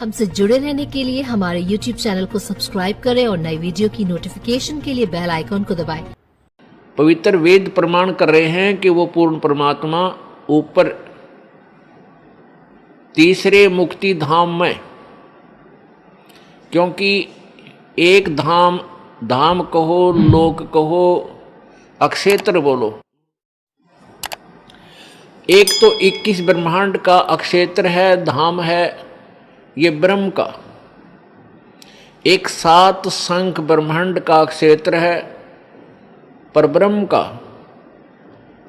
हमसे जुड़े रहने के लिए हमारे YouTube चैनल को सब्सक्राइब करें और नई वीडियो की नोटिफिकेशन के लिए बेल आइकॉन को दबाएं। पवित्र वेद प्रमाण कर रहे हैं कि वो पूर्ण परमात्मा ऊपर तीसरे मुक्ति धाम में, क्योंकि एक धाम, धाम कहो, लोक कहो, अक्षेत्र बोलो, एक तो 21 ब्रह्मांड का अक्षेत्र है, धाम है ये ब्रह्म का। एक 7 शंख ब्रह्मांड का क्षेत्र है परब्रह्म का,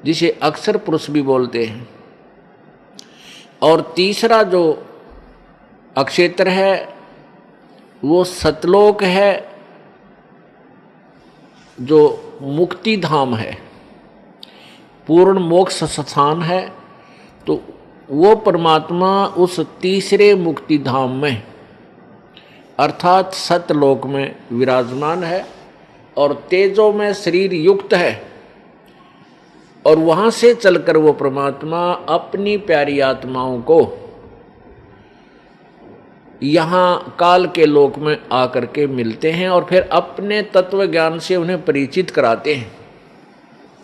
जिसे अक्षर पुरुष भी बोलते हैं। और तीसरा जो अक्षेत्र है वो सतलोक है, जो मुक्ति धाम है, पूर्ण मोक्ष स्थान है। तो वो परमात्मा उस तीसरे मुक्ति धाम में अर्थात सतलोक में विराजमान है और तेजो में शरीर युक्त है। और वहाँ से चलकर वो परमात्मा अपनी प्यारी आत्माओं को यहाँ काल के लोक में आकर के मिलते हैं और फिर अपने तत्व ज्ञान से उन्हें परिचित कराते हैं,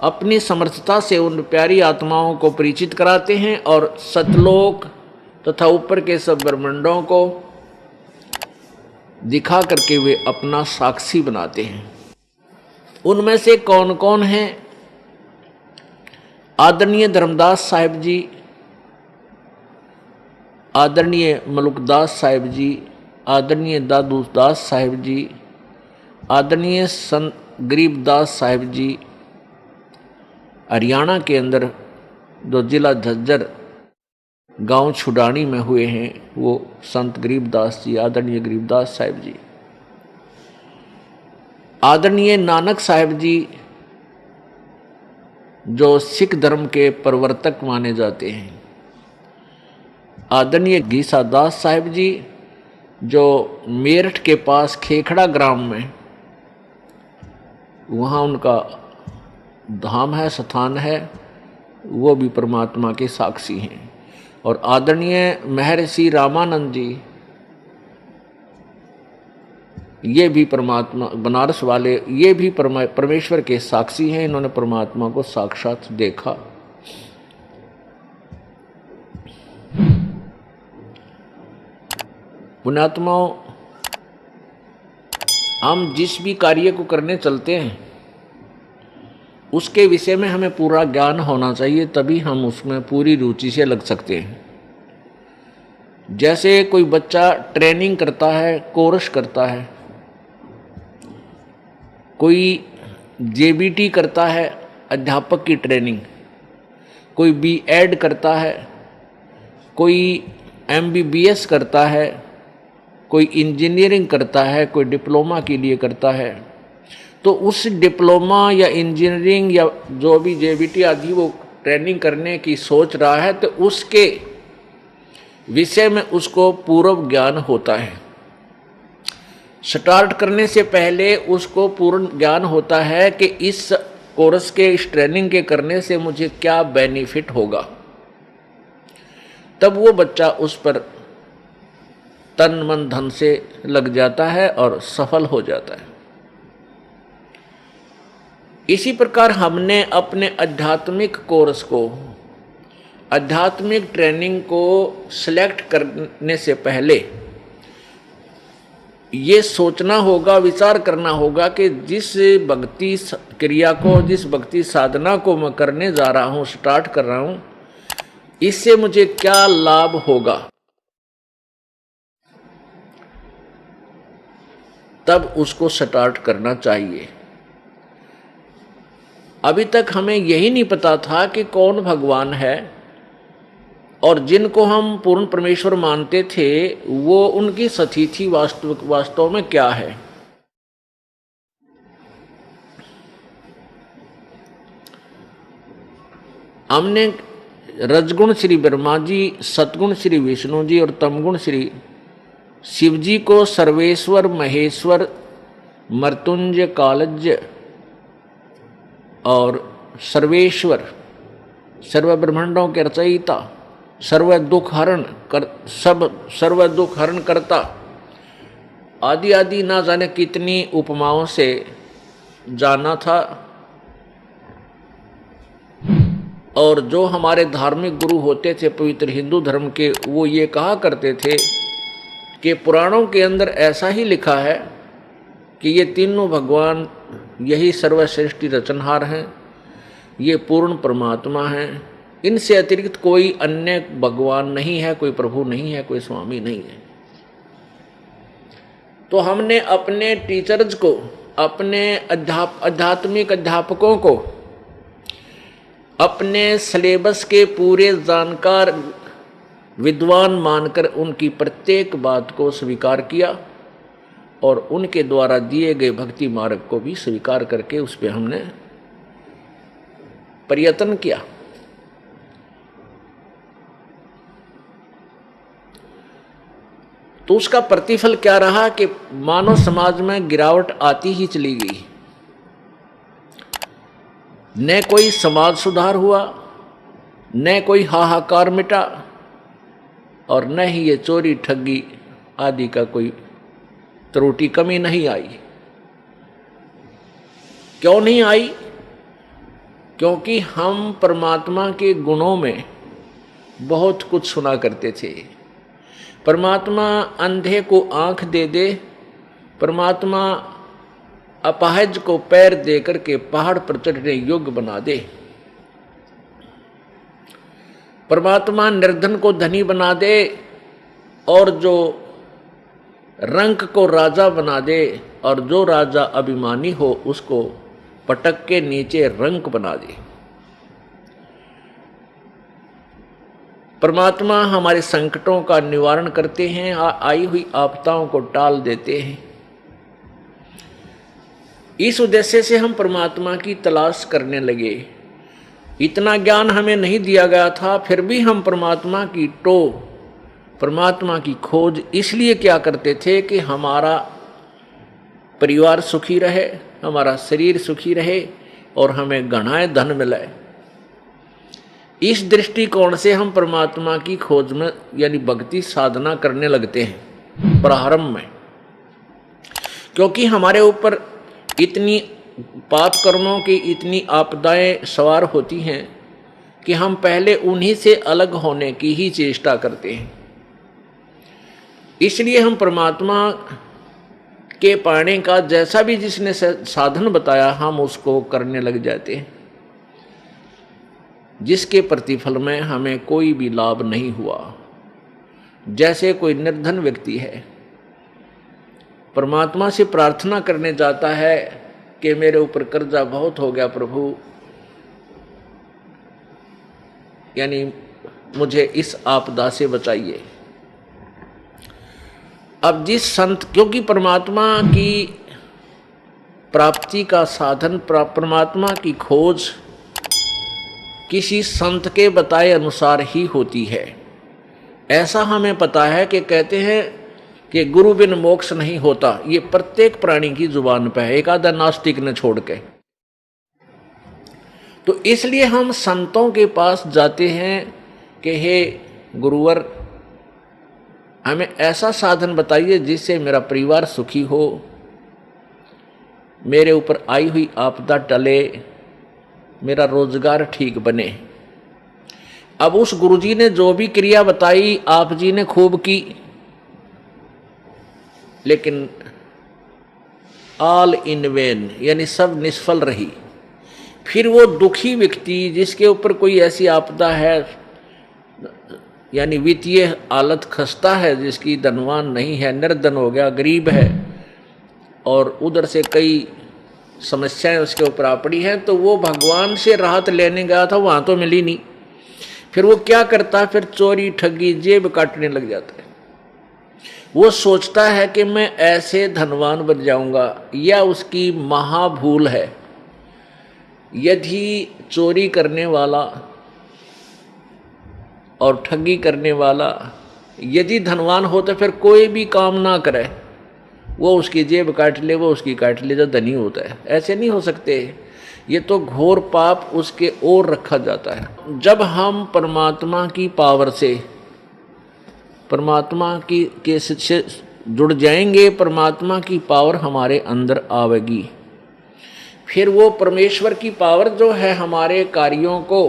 अपनी समर्थता से उन प्यारी आत्माओं को परिचित कराते हैं और सतलोक तथा ऊपर के सब ब्रह्मांडों को दिखा करके वे अपना साक्षी बनाते हैं। उनमें से कौन कौन हैं? आदरणीय धर्मदास साहिब जी, आदरणीय मलुकदास साहिब जी, आदरणीय दादू दास साहिब जी, आदरणीय संत गरीबदास साहिब जी, हरियाणा के अंदर जो जिला झज्जर गांव छुडानी में हुए हैं वो संत गरीबदास जी, आदरणीय गरीबदास साहिब जी, आदरणीय नानक साहिब जी जो सिख धर्म के प्रवर्तक माने जाते हैं, आदरणीय गीसा दास साहिब जी जो मेरठ के पास खेखड़ा ग्राम में वहाँ उनका धाम है, स्थान है, वो भी परमात्मा के साक्षी हैं। और आदरणीय महर्षि रामानंद जी, ये भी परमात्मा बनारस वाले, ये भी परमेश्वर के साक्षी हैं। इन्होंने परमात्मा को साक्षात देखा। पुण्यात्माओं, हम जिस भी कार्य को करने चलते हैं उसके विषय में हमें पूरा ज्ञान होना चाहिए, तभी हम उसमें पूरी रुचि से लग सकते हैं। जैसे कोई बच्चा ट्रेनिंग करता है, कोर्स करता है, कोई जेबीटी करता है अध्यापक की ट्रेनिंग, कोई बीएड करता है, कोई एमबीबीएस करता है, कोई इंजीनियरिंग करता है, कोई डिप्लोमा के लिए करता है। तो उस डिप्लोमा या इंजीनियरिंग या जो भी जेबीटी आदि वो ट्रेनिंग करने की सोच रहा है, तो उसके विषय में उसको पूर्व ज्ञान होता है। स्टार्ट करने से पहले उसको पूर्ण ज्ञान होता है कि इस कोर्स के, इस ट्रेनिंग के करने से मुझे क्या बेनिफिट होगा। तब वो बच्चा उस पर तन मन धन से लग जाता है और सफल हो जाता है। इसी प्रकार हमने अपने आध्यात्मिक कोर्स को, आध्यात्मिक ट्रेनिंग को सिलेक्ट करने से पहले ये सोचना होगा, विचार करना होगा कि जिस भक्ति क्रिया को, जिस भक्ति साधना को मैं करने जा रहा हूँ, स्टार्ट कर रहा हूँ, इससे मुझे क्या लाभ होगा। तब उसको स्टार्ट करना चाहिए। अभी तक हमें यही नहीं पता था कि कौन भगवान है और जिनको हम पूर्ण परमेश्वर मानते थे वो उनकी स्थिति वास्तव में क्या है। हमने रजगुण श्री ब्रह्मा जी, सतगुण श्री विष्णु जी और तमगुण श्री शिव जी को सर्वेश्वर, महेश्वर, मृत्युंजय, कालज्य और सर्वेश्वर, सर्व ब्रह्मांडों के रचयिता सर्व दुख हरण कर, सब सर्व दुख हरण करता, आदि आदि ना जाने कितनी उपमाओं से जाना था। और जो हमारे धार्मिक गुरु होते थे पवित्र हिंदू धर्म के, वो ये कहा करते थे कि पुराणों के अंदर ऐसा ही लिखा है कि ये तीनों भगवान यही सर्वश्रेष्ठ रचनहार हैं, ये पूर्ण परमात्मा हैं, इनसे अतिरिक्त कोई अन्य भगवान नहीं है, कोई प्रभु नहीं है, कोई स्वामी नहीं है। तो हमने अपने टीचर्स को, अपने आध्यात्मिक अध्यापकों को अपने सिलेबस के पूरे जानकार विद्वान मानकर उनकी प्रत्येक बात को स्वीकार किया और उनके द्वारा दिए गए भक्ति मार्ग को भी स्वीकार करके उस पर हमने प्रयत्न किया। तो उसका प्रतिफल क्या रहा कि मानव समाज में गिरावट आती ही चली गई। न कोई समाज सुधार हुआ, न कोई हाहाकार मिटा, और न ही ये चोरी ठगी आदि का कोई त्रुटि कमी नहीं आई। क्यों नहीं आई? क्योंकि हम परमात्मा के गुणों में बहुत कुछ सुना करते थे। परमात्मा अंधे को आंख दे दे, परमात्मा अपाहिज को पैर दे करके पहाड़ पर चढ़ने योग्य बना दे, परमात्मा निर्धन को धनी बना दे और जो रंक को राजा बना दे, और जो राजा अभिमानी हो उसको पटक के नीचे रंक बना दे। परमात्मा हमारे संकटों का निवारण करते हैं, आई हुई आपदाओं को टाल देते हैं। इस उद्देश्य से हम परमात्मा की तलाश करने लगे। इतना ज्ञान हमें नहीं दिया गया था, फिर भी हम परमात्मा की परमात्मा की खोज इसलिए क्या करते थे कि हमारा परिवार सुखी रहे, हमारा शरीर सुखी रहे और हमें घना धन मिले। इस दृष्टिकोण से हम परमात्मा की खोज में यानी भक्ति साधना करने लगते हैं प्रारंभ में, क्योंकि हमारे ऊपर इतनी पाप कर्मों की इतनी आपदाएं सवार होती हैं कि हम पहले उन्हीं से अलग होने की ही चेष्टा करते हैं। इसलिए हम परमात्मा के पाने का जैसा भी जिसने साधन बताया हम उसको करने लग जाते हैं, जिसके प्रतिफल में हमें कोई भी लाभ नहीं हुआ। जैसे कोई निर्धन व्यक्ति है, परमात्मा से प्रार्थना करने जाता है कि मेरे ऊपर कर्जा बहुत हो गया प्रभु, यानी मुझे इस आपदा से बचाइए। अब जिस संत, क्योंकि परमात्मा की प्राप्ति का साधन, परमात्मा की खोज किसी संत के बताए अनुसार ही होती है। ऐसा हमें पता है कि कहते हैं कि गुरु बिन मोक्ष नहीं होता, ये प्रत्येक प्राणी की जुबान पे है, एक आधा नास्तिक ने छोड़ के। तो इसलिए हम संतों के पास जाते हैं कि हे गुरुवर, हमें ऐसा साधन बताइए जिससे मेरा परिवार सुखी हो, मेरे ऊपर आई हुई आपदा टले, मेरा रोजगार ठीक बने। अब उस गुरुजी ने जो भी क्रिया बताई आप जी ने खूब की, लेकिन ऑल इन वेन, यानी सब निष्फल रही। फिर वो दुखी व्यक्ति जिसके ऊपर कोई ऐसी आपदा है, यानी वित्तीय हालत खस्ता है, जिसकी धनवान नहीं है, निर्धन हो गया, गरीब है, और उधर से कई समस्याएं उसके ऊपर आ पड़ी हैं, तो वो भगवान से राहत लेने गया था, वहां तो मिली नहीं। फिर वो क्या करता है, फिर चोरी ठगी जेब काटने लग जाता है। वो सोचता है कि मैं ऐसे धनवान बन जाऊंगा, या उसकी महाभूल है। यदि चोरी करने वाला और ठगी करने वाला यदि धनवान हो तो फिर कोई भी काम ना करे, वो उसकी जेब काट ले, वो उसकी काट ले जो धनी होता है। ऐसे नहीं हो सकते, ये तो घोर पाप उसके ओर रखा जाता है। जब हम परमात्मा की पावर से, परमात्मा की के से जुड़ जाएंगे, परमात्मा की पावर हमारे अंदर आवेगी, फिर वो परमेश्वर की पावर जो है हमारे कार्यों को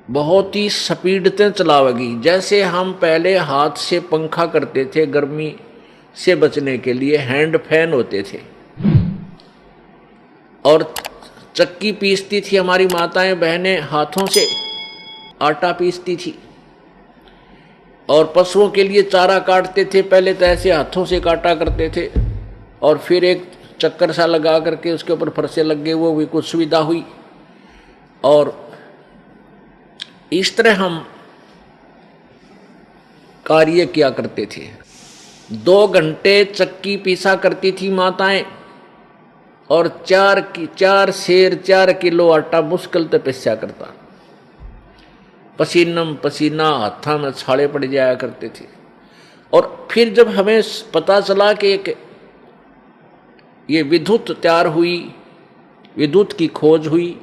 बहुत ही स्पीड से चलावेगी। जैसे हम पहले हाथ से पंखा करते थे, गर्मी से बचने के लिए हैंड फैन होते थे, और चक्की पीसती थी हमारी माताएं बहनें, हाथों से आटा पीसती थी, और पशुओं के लिए चारा काटते थे, पहले तो ऐसे हाथों से काटा करते थे, और फिर एक चक्कर सा लगा करके उसके ऊपर फरसे लग गए, वो भी कुछ सुविधा हुई। और इस तरह हम कार्य किया करते थे। 2 घंटे चक्की पीसा करती थी माताएं, और 4 सेर 4 किलो आटा मुश्किल से पिसा करता। पसीनम पसीना, हाथा में छाले पड़ जाया करते थे। और फिर जब हमें पता चला कि ये विद्युत तैयार हुई, विद्युत की खोज हुई,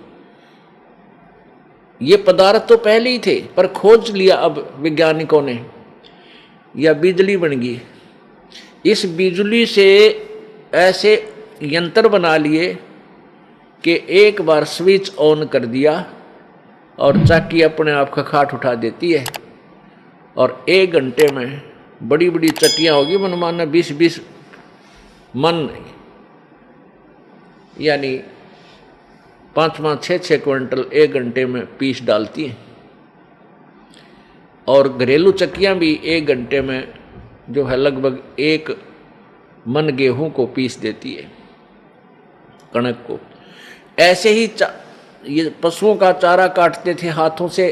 ये पदार्थ तो पहले ही थे पर खोज लिया अब वैज्ञानिकों ने, या बिजली बन गई। इस बिजली से ऐसे यंत्र बना लिए कि एक बार स्विच ऑन कर दिया और चक्की अपने आप खखाट उठा देती है, और 1 घंटे में बड़ी बड़ी चक्कियाँ होगी मनमाना 20-20 मन, यानी 5-5, 6-6 क्विंटल 1 घंटे में पीस डालती हैं। और घरेलू चक्कियाँ भी 1 घंटे में जो है लगभग 1 मन गेहूं को पीस देती है, कणक को। ऐसे ही ये पशुओं का चारा काटते थे हाथों से,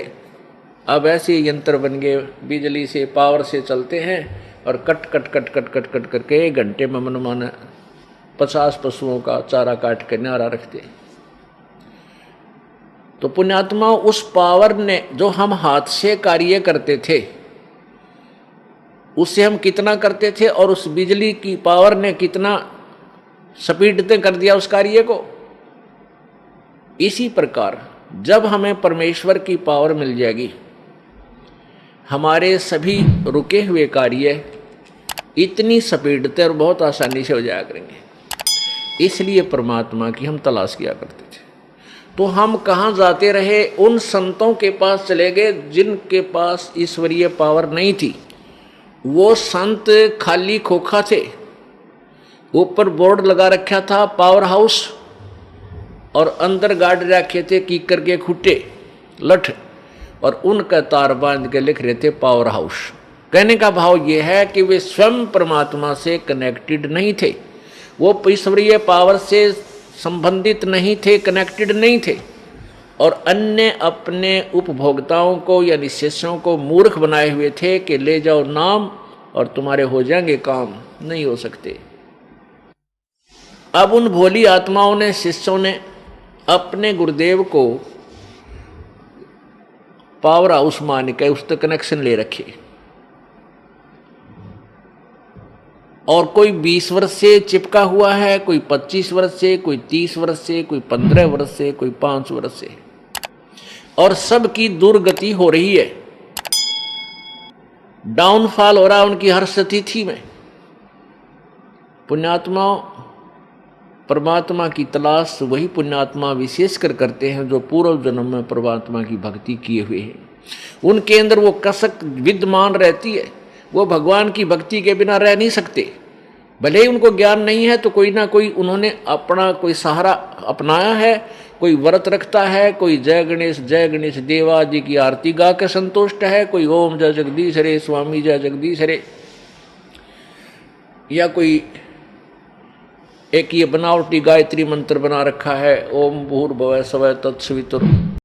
अब ऐसे यंत्र बन गए, बिजली से पावर से चलते हैं, और cut cut cut cut cut cut करके 1 घंटे में मनमाना 50 पशुओं का चारा काट कर न्यारा रखते। तो पुण्यात्मा, उस पावर ने जो हम हाथ से कार्य करते थे उससे हम कितना करते थे, और उस बिजली की पावर ने कितना स्पीड से कर दिया उस कार्य को। इसी प्रकार जब हमें परमेश्वर की पावर मिल जाएगी, हमारे सभी रुके हुए कार्य इतनी स्पीड से और बहुत आसानी से हो जाया करेंगे। इसलिए परमात्मा की हम तलाश किया करते थे। तो हम कहाँ जाते रहे? उन संतों के पास चले गए जिनके पास ईश्वरीय पावर नहीं थी। वो संत खाली खोखा थे, ऊपर बोर्ड लगा रखा था पावर हाउस, और अंदर गाड़ रखे थे कीकर के खुट्टे लठ, और उनका तार बांध के लिख रहे थे पावर हाउस। कहने का भाव ये है कि वे स्वयं परमात्मा से कनेक्टेड नहीं थे, वो ईश्वरीय पावर से संबंधित नहीं थे, कनेक्टेड नहीं थे, और अन्य अपने उपभोक्ताओं को यानी शिष्यों को मूर्ख बनाए हुए थे कि ले जाओ नाम और तुम्हारे हो जाएंगे काम। नहीं हो सकते। अब उन भोली आत्माओं ने, शिष्यों ने अपने गुरुदेव को पावर हाउस मान के उस तक कनेक्शन ले रखे, और कोई 20 वर्ष से चिपका हुआ है, कोई 25 वर्ष से, कोई 30 वर्ष से, कोई 15 वर्ष से, कोई 5 वर्ष से, और सबकी दुर्गति हो रही है, डाउनफॉल हो रहा है उनकी हर स्थिति में। पुण्यात्मा, परमात्मा की तलाश वही पुण्यात्मा विशेषकर करते हैं जो पूर्व जन्म में परमात्मा की भक्ति किए हुए हैं। उनके अंदर वो कसक विद्यमान रहती है, वो भगवान की भक्ति के बिना रह नहीं सकते। भले ही उनको ज्ञान नहीं है तो कोई ना कोई उन्होंने अपना कोई सहारा अपनाया है, कोई व्रत रखता है, कोई जय गणेश देवा जी की आरती गा के संतुष्ट है, कोई ओम जय जगदीश हरे स्वामी जय जगदीश हरे, या कोई एक ये बनावटी गायत्री मंत्र बना रखा है, ओम भूर्भुवः स्वः तत्सवितुर्